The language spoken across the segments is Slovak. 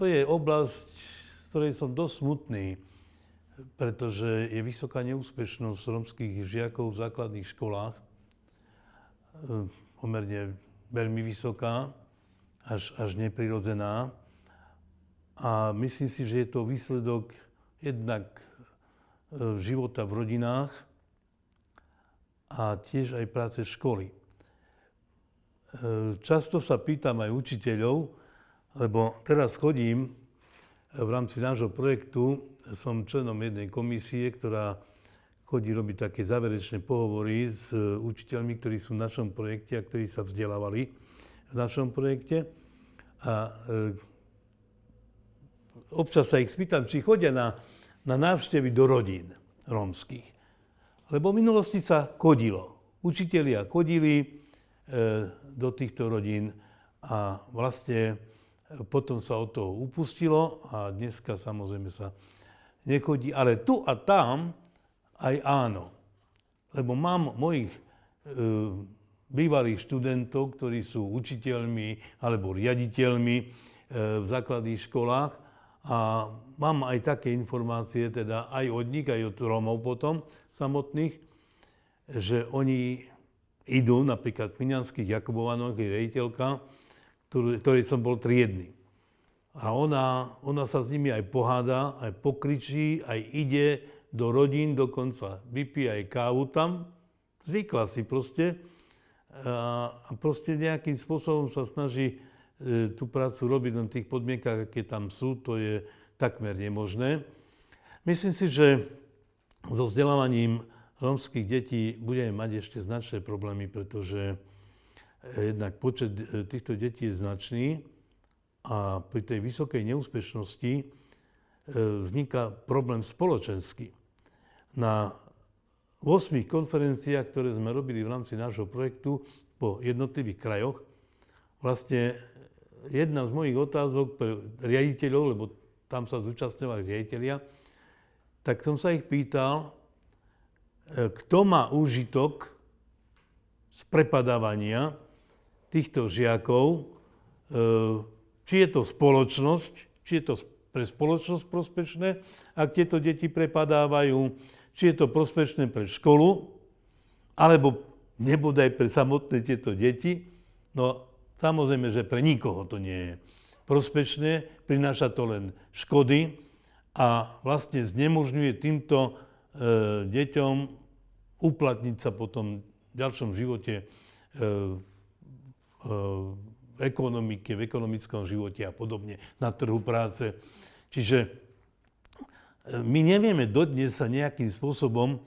to je oblasť, z ktorej som dosť smutný, pretože je vysoká neúspešnosť rómskych žiakov v základných školách, pomerne veľmi vysoká, až neprirodzená. A myslím si, že je to výsledok jednak života v rodinách a tiež aj práce školy. Často sa pýtam aj učiteľov, lebo teraz chodím v rámci nášho projektu, som členom jednej komisie, ktorá chodí robiť také záverečné pohovory s učiteľmi, ktorí sú v našom projekte a ktorí sa vzdelávali v našom projekte. A občas sa ich spýtam, či chodia na návštevy do rodín rómskych. Lebo v minulosti sa chodilo. Učitelia chodili do týchto rodín a vlastne potom sa od toho upustilo a dneska samozrejme sa nechodí. Ale tu a tam aj áno. Lebo mám mojich bývalých študentov, ktorí sú učiteľmi alebo riaditeľmi v základných školách a mám aj také informácie, teda aj od nich, aj od Rómov potom samotných, že oni idú napríklad v Pinianských Jakubovanoch, je riaditeľka, ktorej som bol triedny. A ona sa s nimi aj poháda, aj pokričí, aj ide do rodín, dokonca vypije aj kávu tam. Zvykla si proste. A proste nejakým spôsobom sa snaží tú prácu robiť na tých podmienkach, aké tam sú. To je takmer nemožné. Myslím si, že so vzdelávaním rómskych detí budeme mať ešte značné problémy, pretože jednak počet týchto detí je značný a pri tej vysokej neúspešnosti vzniká problém spoločenský. Na 8 konferenciách, ktoré sme robili v rámci nášho projektu po jednotlivých krajoch, vlastne jedna z mojich otázok pre riaditeľov, lebo tam sa zúčastňovali riaditelia, tak som sa ich pýtal, kto má úžitok z prepadávania týchto žiakov, či je to spoločnosť, či je to pre spoločnosť prospešné, ak tieto deti prepadávajú, či je to prospešné pre školu, alebo nebodaj pre samotné tieto deti. No samozrejme, že pre nikoho to nie je prospešné, prináša to len škody a vlastne znemožňuje týmto deťom uplatniť sa potom v ďalšom živote v ekonomike, v ekonomickom živote a podobne, na trhu práce. Čiže my nevieme dodnes sa nejakým spôsobom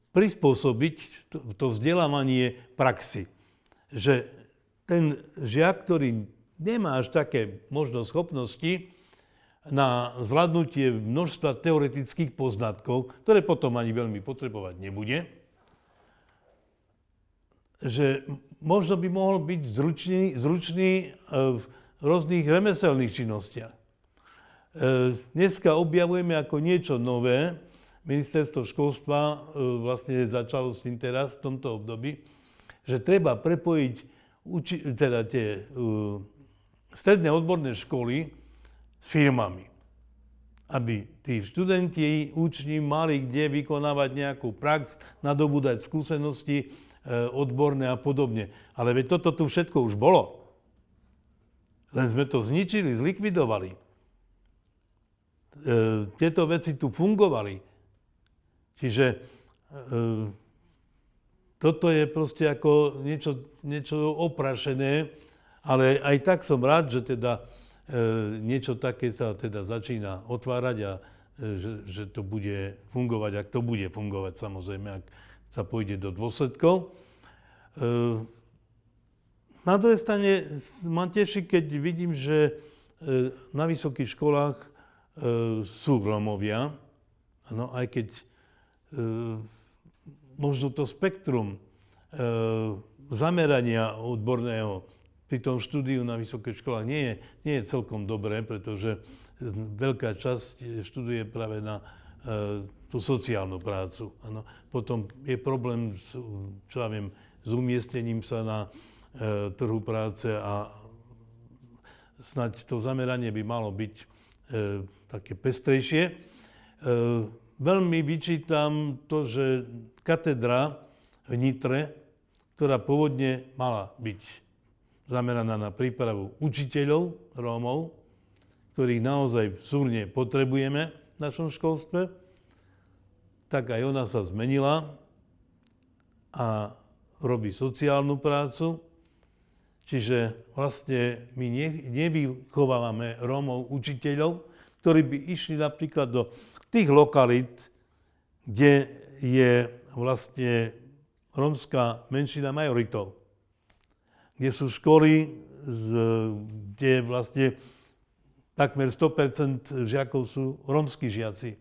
prispôsobiť to vzdelávanie praxi. Že ten žiak, ktorý nemá až také možno schopnosti na zvládnutie množstva teoretických poznatkov, ktoré potom ani veľmi potrebovať nebude, že možno by mohol byť zručný v rôznych remeselných činnostiach. Dneska objavujeme ako niečo nové. Ministerstvo školstva vlastne začalo s tým teraz, v tomto období, že treba prepojiť teda tie stredné odborné školy s firmami. Aby tí študenti, učni mali kde vykonávať nejakú prax, nadobúdať skúsenosti odborné a podobne. Ale veď toto tu všetko už bolo. Len sme to zničili, zlikvidovali. Tieto veci tu fungovali. Čiže toto je proste ako niečo oprašené, ale aj tak som rád, že teda niečo také sa teda začína otvárať a že to bude fungovať, ak to bude fungovať samozrejme, ak sa pôjde do dôsledkov. Na druhej strane ma teší, keď vidím, že na vysokých školách sú Rómovia, no, aj keď možno to spektrum zamerania odborného pri tom štúdiu na vysokých školách nie je celkom dobré, pretože veľká časť študuje práve na tú sociálnu prácu. Ano. Potom je problém s umiestnením sa na trhu práce a snáď to zameranie by malo byť také pestrejšie. Veľmi vyčítam to, že katedra v Nitre, ktorá pôvodne mala byť zameraná na prípravu učiteľov Rómov, ktorých naozaj súrne potrebujeme v našom školstve, tak aj ona sa zmenila a robí sociálnu prácu. Čiže vlastne my nevychovávame Rómov učiteľov, ktorí by išli napríklad do tých lokalít, kde je vlastne rómska menšina majoritou. Kde sú školy, kde vlastne takmer 100% žiakov sú rómski žiaci.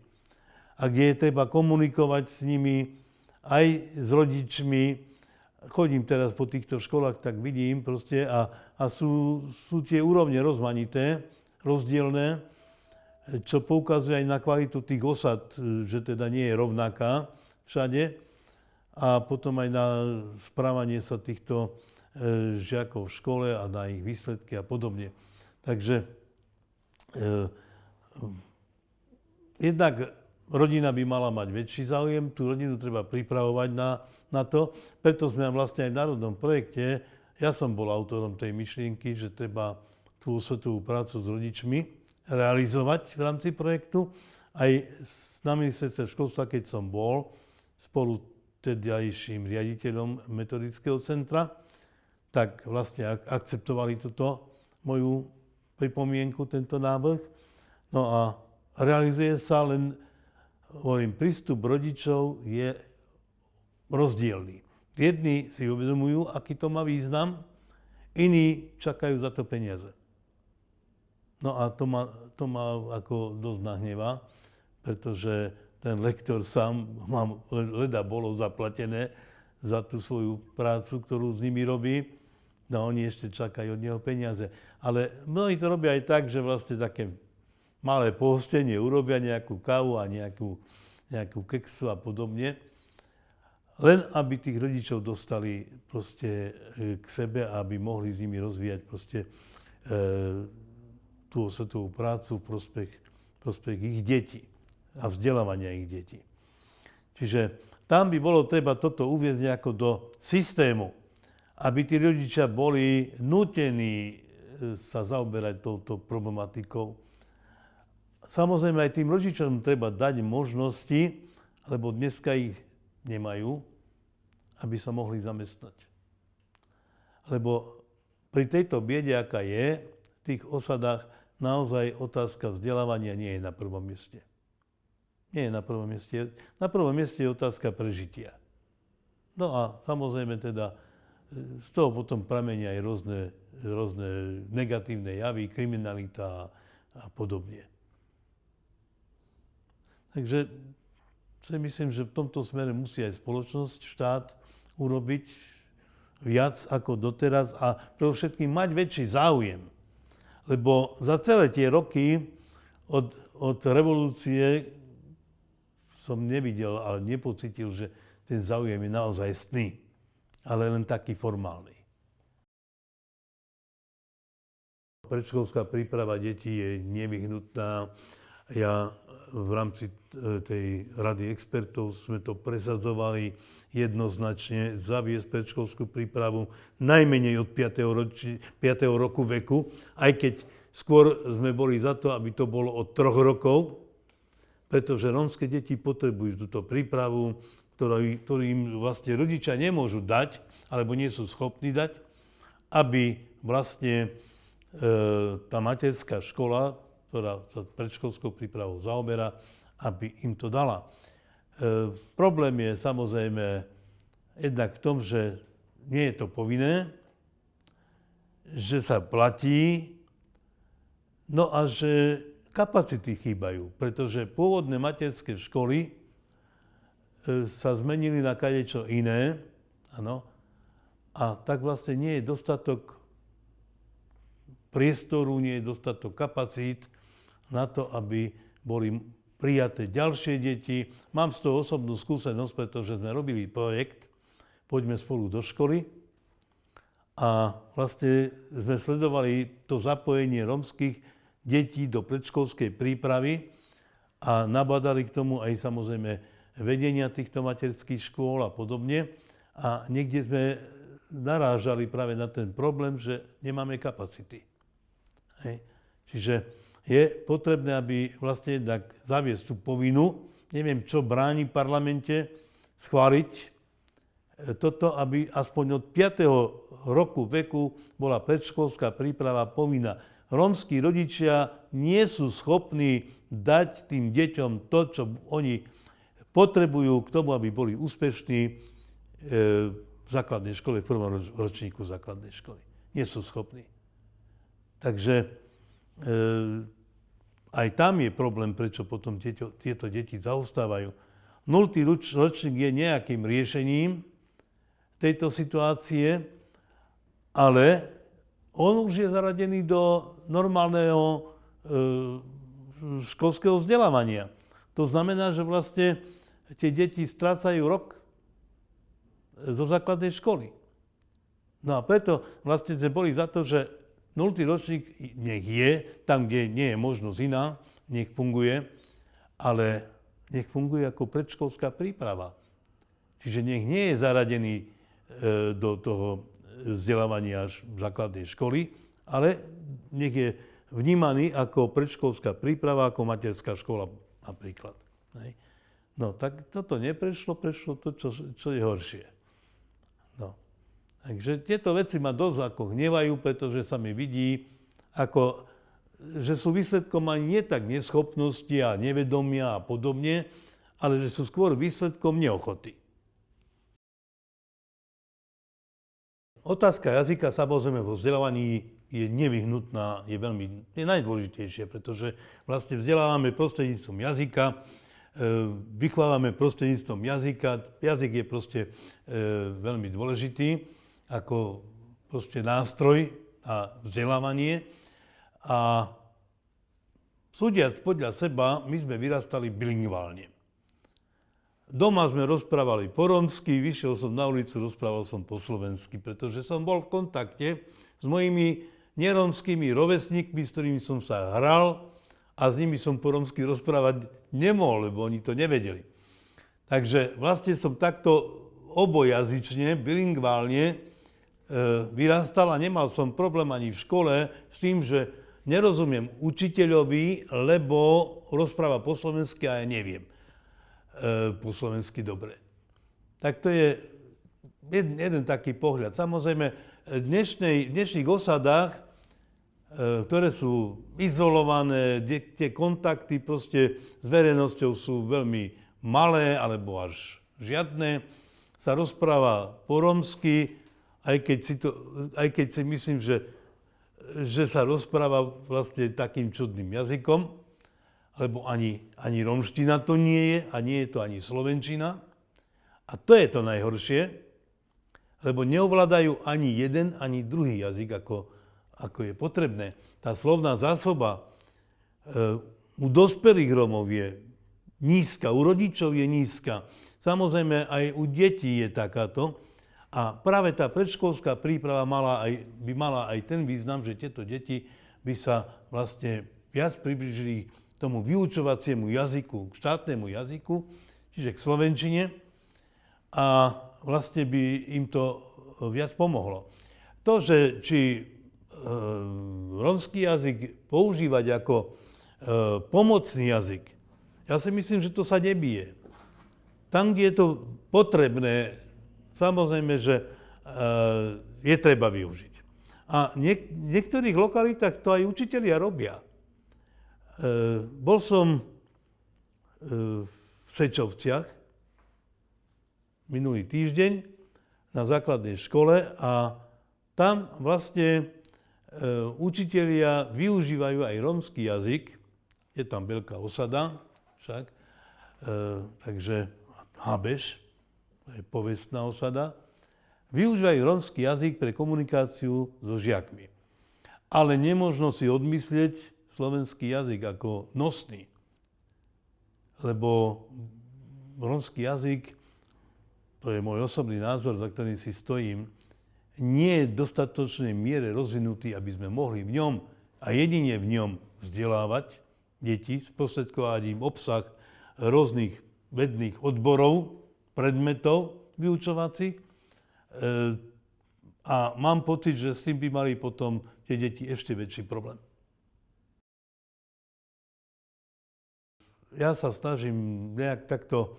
A kde je treba komunikovať s nimi, aj s rodičmi. Chodím teraz po týchto školách, tak vidím proste a sú tie úrovne rozmanité, rozdielne, čo poukazuje aj na kvalitu tých osad, že teda nie je rovnaká všade. A potom aj na správanie sa týchto žiakov v škole a na ich výsledky a podobne. Takže jednak rodina by mala mať väčší záujem, tú rodinu treba pripravovať na to. Preto sme vlastne aj v národnom projekte, ja som bol autorom tej myšlienky, že treba tú osvetovú prácu s rodičmi realizovať v rámci projektu. Aj na ministerstve školstva, keď som bol, spolu tedajším riaditeľom metodického centra, tak vlastne akceptovali túto moju pripomienku, tento návrh. No a realizuje sa, len hovorím, prístup rodičov je rozdielný. Jedni si uvedomujú, aký to má význam, iní čakajú za to peniaze. No a to ma ako dosť nahnevá, pretože ten lektor sám mám leda bolo zaplatené za tú svoju prácu, ktorú s nimi robí, no oni ešte čakajú od neho peniaze. Ale mnohí to robia aj tak, že vlastne také malé pohostenie urobia, nejakú kávu a nejakú keksu a podobne, len aby tých rodičov dostali proste k sebe a aby mohli s nimi rozvíjať proste tú osvetovú prácu v prospech ich detí a vzdelávania ich detí. Čiže tam by bolo treba toto uviesť nejako do systému, aby tí rodičia boli nútení sa zaoberať touto problematikou. Samozrejme aj tým rodičom treba dať možnosti, lebo dneska ich nemajú, aby sa mohli zamestnať. Lebo pri tejto biede, aká je, v tých osadách naozaj otázka vzdelávania nie je na prvom mieste. Nie je na prvom mieste. Na prvom mieste je otázka prežitia. No a samozrejme teda z toho potom pramenia aj rôzne negatívne javy, kriminalita a podobne. Takže si myslím, že v tomto smere musí aj spoločnosť, štát urobiť viac ako doteraz a predovšetkým mať väčší záujem. Lebo za celé tie roky od revolúcie som nevidel, ale nepocítil, že ten záujem je naozaj stný, ale len taký formálny. Predškolská príprava detí je nevyhnutná. Ja v rámci tej rady expertov sme to presadzovali jednoznačne, zaviesť predškolskú prípravu najmenej od 5. roku veku, aj keď skôr sme boli za to, aby to bolo od 3 rokov, pretože rómske deti potrebujú túto prípravu, ktorú im vlastne rodičia nemôžu dať, alebo nie sú schopní dať, aby vlastne tá materská škola, ktorá sa predškolskou prípravou zaoberá, aby im to dala. Problém je samozrejme jednak v tom, že nie je to povinné, že sa platí, no a že kapacity chýbajú, pretože pôvodné materské školy sa zmenili na kadečo iné, áno, a tak vlastne nie je dostatok priestoru, nie je dostatok kapacít na to, aby boli prijaté ďalšie deti. Mám z toho osobnú skúsenosť, pretože sme robili projekt Poďme spolu do školy a vlastne sme sledovali to zapojenie rómskych detí do predškolskej prípravy a nabadali k tomu aj samozrejme vedenia týchto materských škôl a podobne. A niekde sme narážali práve na ten problém, že nemáme kapacity. Hej. Čiže je potrebné, aby vlastne jednak zaviesť tú povinnú, neviem, čo bráni v parlamente schváliť toto, aby aspoň od 5. roku veku bola predškolská príprava povinná. Rómski rodičia nie sú schopní dať tým deťom to, čo oni potrebujú k tomu, aby boli úspešní v základnej škole, v prvom ročníku základnej školy. Nie sú schopní. Takže aj tam je problém, prečo potom tieto deti zaostávajú. 0. ročník je nejakým riešením tejto situácie, ale on už je zaradený do normálneho školského vzdelávania. To znamená, že vlastne tie deti strácajú rok zo základnej školy. No a preto vlastne sme boli za to, že 0. ročník nech je, tam, kde nie je možnosť iná, nech funguje, ale nech funguje ako predškolská príprava. Čiže nech nie je zaradený do toho vzdelávania až základnej školy, ale nech je vnímaný ako predškolská príprava, ako materská škola napríklad. No tak toto neprešlo, prešlo to, čo je horšie. No. Takže tieto veci ma dosť ako hnevajú, pretože sa mi vidí, ako, že sú výsledkom ani nie tak neschopnosti a nevedomia a podobne, ale že sú skôr výsledkom neochoty. Otázka jazyka samozrejme vo vzdelávaní je nevyhnutná, je najdôležitejšie, pretože vlastne vzdelávame prostredníctvom jazyka, vychovávame prostredníctvom jazyka. Jazyk je proste veľmi dôležitý ako proste nástroj a vzdelávanie. A súdiac podľa seba, my sme vyrastali bilingválne. Doma sme rozprávali po rómsky, vyšiel som na ulicu, rozprával som po slovensky, pretože som bol v kontakte s mojimi nerómskymi rovesníkmi, s ktorými som sa hral a s nimi som po rómsky rozprávať nemohol, lebo oni to nevedeli. Takže vlastne som takto obojazyčne, bilingválne vyrastal a nemal som problém ani v škole s tým, že nerozumiem učiteľovi, lebo rozpráva po slovensky a ja neviem po slovensky dobre. Tak to je jeden taký pohľad. Samozrejme, v dnešných osadách, ktoré sú izolované, tie kontakty proste s verejnosťou sú veľmi malé alebo až žiadne, sa rozpráva po rómsky, aj keď si myslím, že sa rozpráva vlastne takým čudným jazykom, lebo ani rómština to nie je a nie je to ani slovenčina. A to je to najhoršie, lebo neovládajú ani jeden, ani druhý jazyk, ako je potrebné. Tá slovná zásoba u dospelých Rómov je nízka, u rodičov je nízka. Samozrejme aj u detí je takáto. A práve tá predškolská príprava by mala aj ten význam, že tieto deti by sa vlastne viac priblížili tomu vyučovaciemu jazyku, k štátnemu jazyku, čiže k slovenčine, a vlastne by im to viac pomohlo. To, že či rómsky jazyk používať ako pomocný jazyk, ja si myslím, že to sa nebije. Tam, kde je to potrebné, samozrejme, že je treba využiť. A v niektorých lokalitách to aj učitelia robia. Bol som v Sečovciach minulý týždeň na základnej škole a tam vlastne učitelia využívajú aj rómsky jazyk. Je tam veľká osada však, takže Habeš, to je povestná osada. Využívajú rómsky jazyk pre komunikáciu so žiakmi. Ale nemožno si odmyslieť slovenský jazyk ako nosný. Lebo rómsky jazyk, to je môj osobný názor, za ktorým si stojím, nie je v dostatočnej miere rozvinutý, aby sme mohli v ňom a jedine v ňom vzdelávať deti, sprostredkovať im obsah rôznych vedných odborov, predmetov vyučovacích. A mám pocit, že s tým by mali potom tie deti ešte väčší problém. Ja sa snažím nejak takto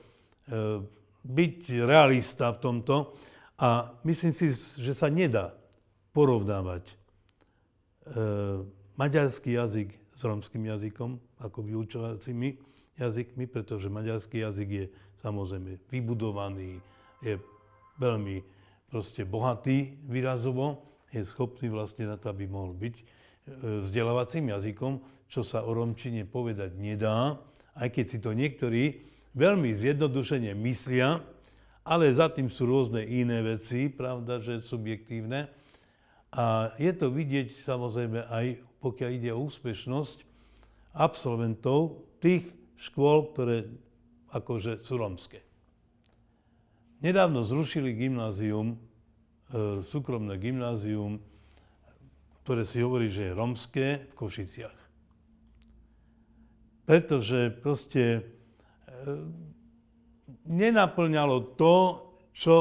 byť realista v tomto a myslím si, že sa nedá porovnávať maďarský jazyk s rómskym jazykom ako vyučovacími jazykmi, pretože maďarský jazyk je samozrejme vybudovaný, je veľmi proste bohatý výrazovo, je schopný vlastne na to, aby mohol byť vzdelávacím jazykom, čo sa o rómčine povedať nedá, aj keď si to niektorí veľmi zjednodušene myslia, ale za tým sú rôzne iné veci, pravda, že subjektívne. A je to vidieť samozrejme aj pokiaľ ide o úspešnosť absolventov tých škôl, ktoré akože sú rómske. Nedávno zrušili gymnázium, súkromné gymnázium, ktoré si hovorí, že je rómske v Košiciach. Pretože proste nenaplňalo to, čo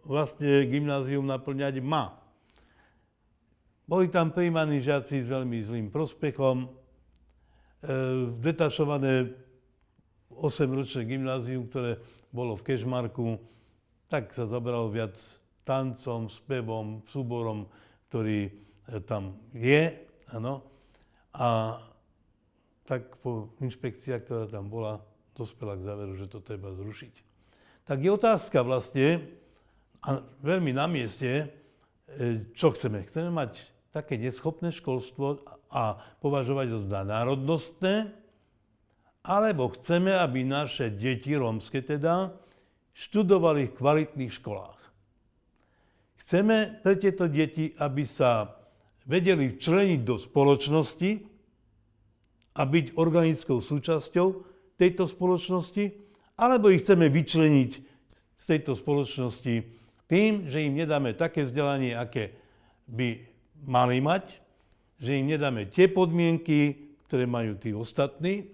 vlastne gymnázium naplňať má. Boli tam prijímaní žiaci s veľmi zlým prospechom, detašované 8-ročné gymnázium, ktoré bolo v Kežmarku, tak sa zabralo viac tancom, spevom, súborom, ktorý tam je, áno. A tak po inšpekciách, ktorá tam bola, dospela k záveru, že to treba zrušiť. Tak je otázka vlastne, a veľmi na mieste, čo chceme. Chceme mať také neschopné školstvo a považovať ho za národnostné, alebo chceme, aby naše deti, rómske teda, študovali v kvalitných školách. Chceme pre tieto deti, aby sa vedeli včleniť do spoločnosti a byť organickou súčasťou tejto spoločnosti, alebo ich chceme vyčleniť z tejto spoločnosti tým, že im nedáme také vzdelanie, aké by mali mať, že im nedáme tie podmienky, ktoré majú tí ostatní,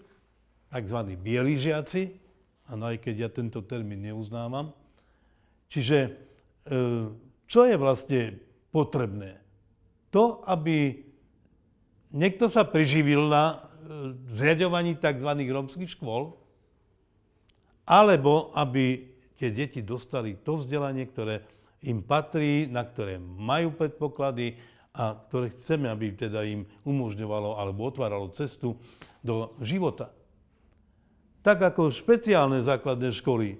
tzv. Bieli žiaci, a aj keď ja tento termín neuznávam. Čiže čo je vlastne potrebné? To, aby niekto sa preživil na zriaďovaní tzv. Rómskych škôl, alebo aby tie deti dostali to vzdelanie, ktoré im patrí, na ktoré majú predpoklady a ktoré chceme, aby teda im umožňovalo alebo otváralo cestu do života. Tak ako špeciálne základné školy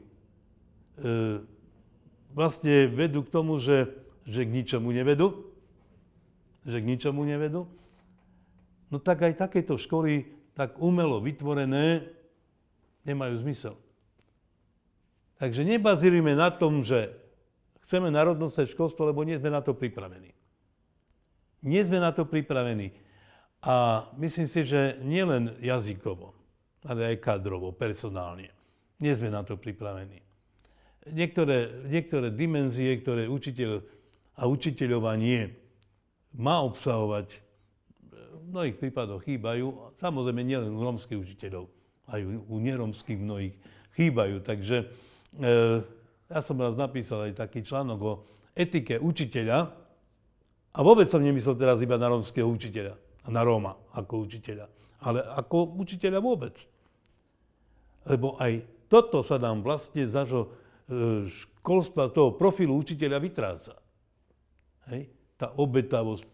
vlastne vedú k tomu, že k ničomu nevedú, no tak aj takéto školy, tak umelo vytvorené, nemajú zmysel. Takže nebazírujme na tom, že chceme národnostné školstvo, lebo nie sme na to pripravení. Nie sme na to pripravení. A myslím si, že nielen jazykovo, ale aj kadrovo, personálne. Nie sme na to pripravení. Niektoré dimenzie, ktoré učiteľ a učiteľovanie má obsahovať, v mnohých prípadoch chýbajú. Samozrejme, nielen u rómskych učiteľov, aj u nerómskych mnohých chýbajú. Takže ja som raz napísal aj taký článok o etike učiteľa a vôbec som nemyslel teraz iba na rómskeho učiteľa a na Róma ako učiteľa, ale ako učiteľa vôbec. Lebo aj toto sa nám vlastne z nášho školstva, toho profilu učiteľa vytráca. Hej? Tá obetavosť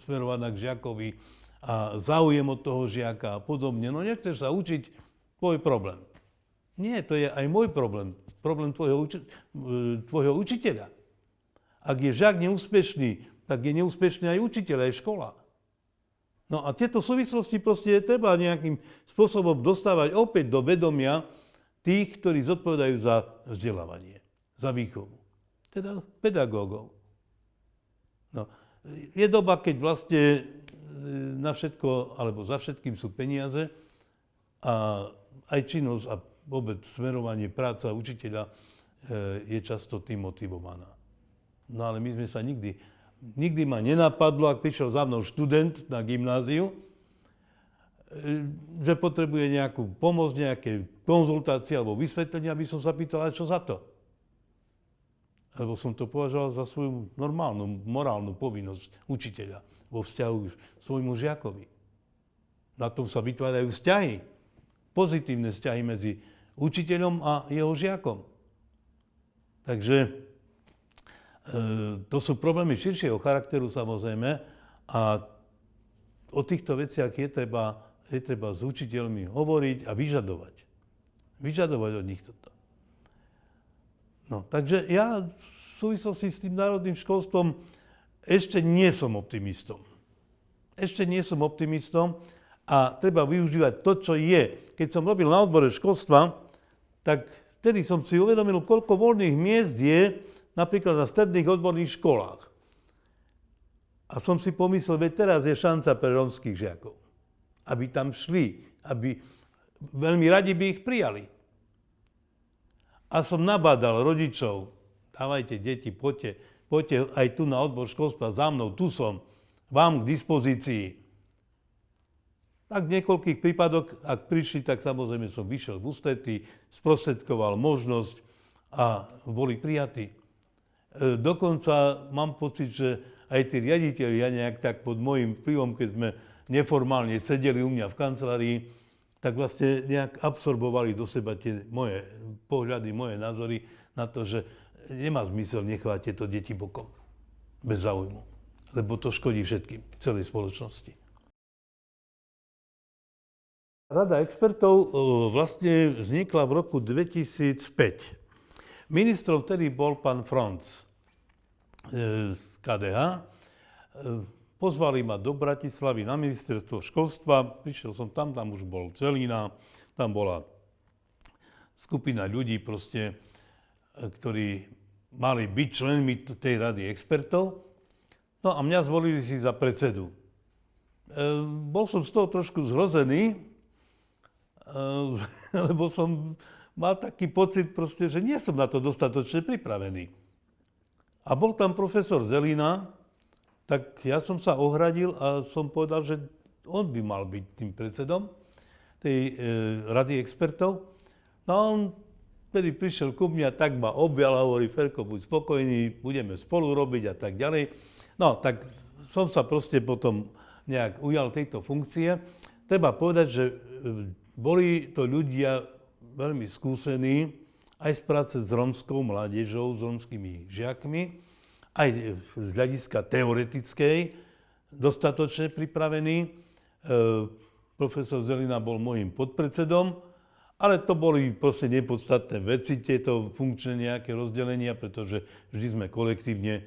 smerovaná k žiakovi a záujem od toho žiaka a podobne. No nechceš sa učiť, tvoj problém. Nie, to je aj môj problém. Problém tvojho učiteľa. Ak je žiak neúspešný, tak je neúspešný aj učiteľ, aj škola. No a tieto súvislosti proste treba nejakým spôsobom dostávať opäť do vedomia tých, ktorí zodpovedajú za vzdelávanie, za výchovu. Teda pedagógov. No, je doba, keď vlastne na všetko, alebo za všetkým sú peniaze a aj činnosť a vôbec smerovanie práca učiteľa je často tým motivovaná. No ale my sme sa nikdy ma nenapadlo, ak prišiel za mnou študent na gymnáziu, že potrebuje nejakú pomoc, nejaké konzultácie alebo vysvetlenie, aby som sa pýtal, čo za to. Lebo som to považoval za svoju normálnu, morálnu povinnosť učiteľa vo vzťahu k svojmu žiakovi. Na tom sa vytvárajú vzťahy, pozitívne vzťahy medzi učiteľom a jeho žiakom. Takže to sú problémy širšieho charakteru samozrejme a o týchto veciach je treba s učiteľmi hovoriť a vyžadovať. Vyžadovať od nich toto. No, takže ja v súvislosti s tým národným školstvom ešte nie som optimistom. Ešte nie som optimistom a treba využívať to, čo je. Keď som robil na odbore školstva, tak vtedy som si uvedomil, koľko voľných miest je napríklad na stredných odborných školách. A som si pomyslel, veď teraz je šanca pre rómskych žiakov, aby tam šli, aby veľmi radi by ich prijali. A som nabádal rodičov, dávajte deti, poďte aj tu na odbor školstva za mnou, tu som, vám k dispozícii. Tak v niekoľkých prípadoch, ak prišli, tak samozrejme som vyšiel v ústrety, sprostredkoval možnosť a boli prijatí. Dokonca mám pocit, že aj tí riaditelia nejak tak pod môjim vplyvom, keď sme neformálne sedeli u mňa v kancelárii, tak vlastne nejak absorbovali do seba tie moje pohľady, moje názory na to, že nemá zmysel nechávať tieto deti bokom, bez záujmu, lebo to škodí všetkým, celej spoločnosti. Rada expertov vlastne vznikla v roku 2005. Ministrom vtedy bol pán Franc z KDH. Pozvali ma do Bratislavy na ministerstvo školstva. Prišiel som tam už bol Zelina, tam bola skupina ľudí proste, ktorí mali byť členmi tej rady expertov. No a mňa zvolili si za predsedu. Bol som z toho trošku zhrozený, lebo som mal taký pocit proste, že nie som na to dostatočne pripravený. A bol tam profesor Zelina, tak ja som sa ohradil a som povedal, že on by mal byť tým predsedom tej rady expertov. No a on vtedy prišiel ku mne a tak ma objal a hovorí, Ferko, buď spokojný, budeme spolu robiť a tak ďalej. No, tak som sa proste potom nejak ujal tejto funkcie. Treba povedať, že boli to ľudia veľmi skúsení aj z práce s rómskou mládežou, s rómskymi žiakmi, aj z hľadiska teoretickej, dostatočne pripravení. Profesor Zelina bol môjim podpredsedom, ale to boli proste nepodstatné veci, tieto funkčné nejaké rozdelenia, pretože vždy sme kolektívne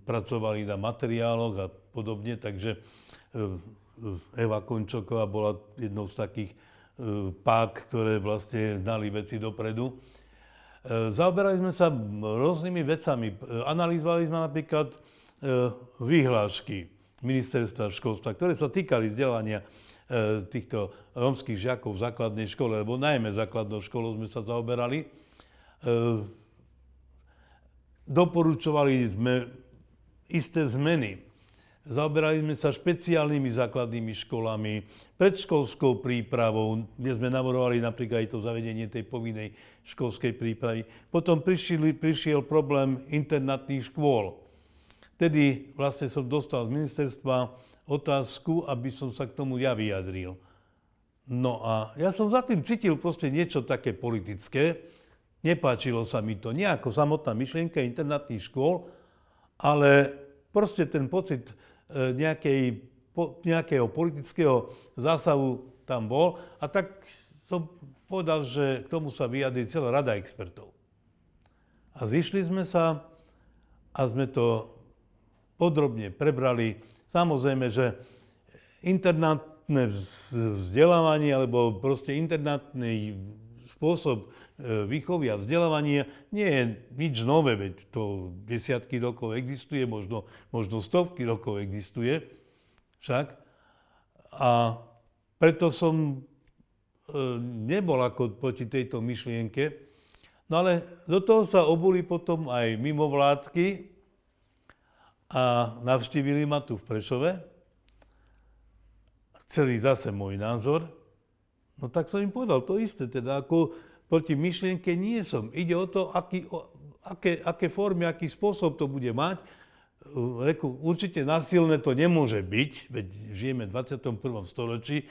pracovali na materiáloch a podobne, takže Eva Končoková bola jednou z takých pák, ktoré vlastne hnali veci dopredu. Zaoberali sme sa rôznymi vecami. Analyzovali sme napríklad vyhlášky ministerstva školstva, ktoré sa týkali vzdelania týchto rómskych žiakov v základnej škole, lebo najmä základnou školou sme sa zaoberali. Doporučovali sme isté zmeny. Zaoberali sme sa špeciálnymi základnými školami, predškolskou prípravou, kde sme navrhovali napríklad aj to zavedenie tej povinnej školskej prípravy. Potom prišiel problém internátnych škôl. Vtedy vlastne som dostal z ministerstva otázku, aby som sa k tomu ja vyjadril. No a ja som za tým cítil proste niečo také politické. Nepáčilo sa mi to nie ako samotná myšlienka internátnych škôl, ale proste ten pocit nejakého politického zásahu tam bol. A tak som povedal, že k tomu sa vyjadrí celá rada expertov. A zišli sme sa a sme to podrobne prebrali. Samozrejme, že internátne vzdelávanie alebo proste internátny spôsob výchovy a vzdelávania nie je nič nové, veď to desiatky rokov existuje, možno stovky rokov existuje však. A preto som nebol ako proti tejto myšlienke. No ale do toho sa obuli potom aj mimovládky a navštívili ma tu v Prešove. Chceli zase môj názor. No tak som im povedal to isté, teda ako proti myšlienke nie som. Ide o to, aké formy, aký spôsob to bude mať. Určite násilné to nemôže byť, veď žijeme v 21. storočí,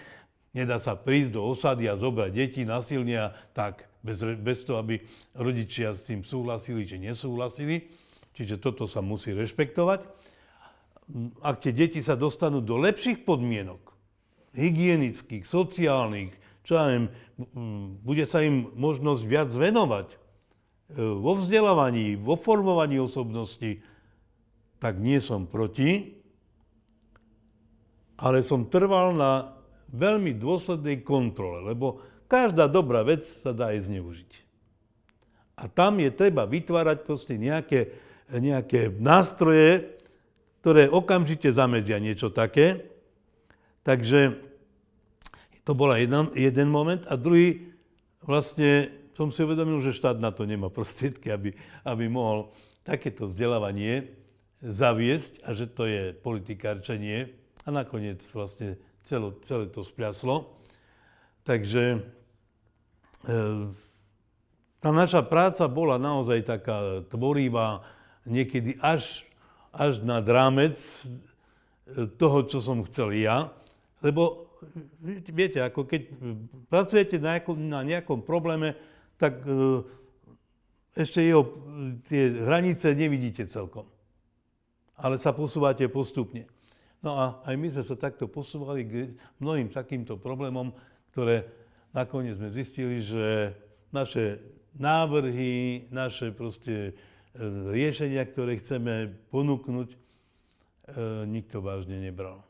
nedá sa prísť do osady a zobrať deti násilne tak, bez toho, aby rodičia s tým súhlasili či nesúhlasili. Čiže toto sa musí rešpektovať. Ak tie deti sa dostanú do lepších podmienok, hygienických, sociálnych, čo ja viem, bude sa im možnosť viac venovať vo vzdelávaní, vo formovaní osobnosti, tak nie som proti, ale som trval na veľmi dôslednej kontrole, lebo každá dobrá vec sa dá aj zneužiť. A tam je treba vytvárať proste nejaké nástroje, ktoré okamžite zamedzia niečo také. Takže to bol jeden moment. A druhý, vlastne som si uvedomil, že štát na to nemá prostriedky, aby mohol takéto vzdelávanie zaviesť a že to je politikárčenie. A nakoniec vlastne celé to spľaslo. Takže tá naša práca bola naozaj taká tvorivá, niekedy až nad rámec toho, čo som chcel ja. Lebo viete, ako keď pracujete na nejakom probléme, tak ešte tie hranice nevidíte celkom. Ale sa posúvate postupne. No a aj my sme sa takto posúvali k mnohým takýmto problémom, ktoré nakoniec sme zistili, že naše návrhy, naše proste riešenia, ktoré chceme ponúknuť, nikto vážne nebral.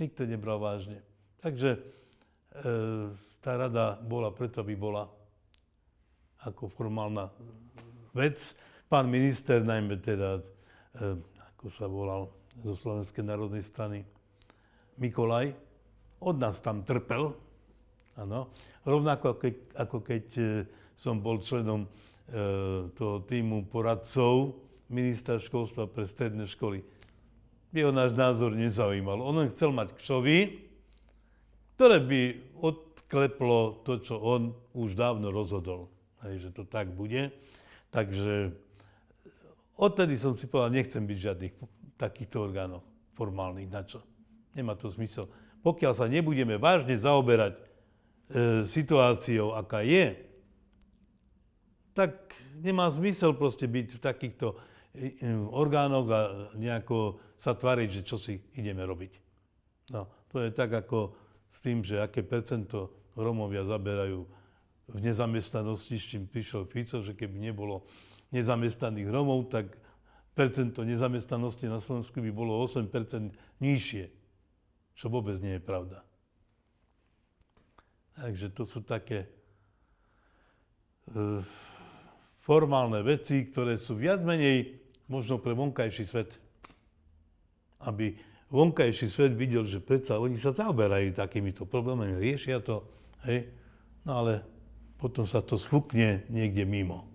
Nikto nebral vážne. Takže tá rada bola preto, aby bola ako formálna vec. Pán minister, najmä teda, ako sa volal, zo Slovenskej národnej strany, Mikolaj, od nás tam trpel. Áno. Rovnako ako keď som bol členom toho týmu poradcov ministra školstva pre stredné školy. Jeho náš názor nezaujímal. On chcel mať kšovy, ktoré by odkleplo to, čo on už dávno rozhodol. Hej, že to tak bude. Takže odtedy som si povedal, nechcem byť v žiadnych takýchto orgánoch formálnych. Na čo? Nemá to zmysel. Pokiaľ sa nebudeme vážne zaoberať situáciou, aká je, tak nemá zmysel proste byť v takýchto orgánoch a nejako sa tváriť, že čo si ideme robiť. No, to je tak ako s tým, že aké percento Rómovia zaberajú v nezamestnanosti, s čím prišiel Fico, že keby nebolo nezamestnaných Rómov, tak percento nezamestnanosti na Slovensku by bolo 8% nižšie, čo vôbec nie je pravda. Takže to sú také formálne veci, ktoré sú viac menej možno pre vonkajší svet. Aby vonkajší svet videl, že predsa oni sa zaoberajú takýmito problémami, riešia to, hej? No ale potom sa to sfúkne niekde mimo.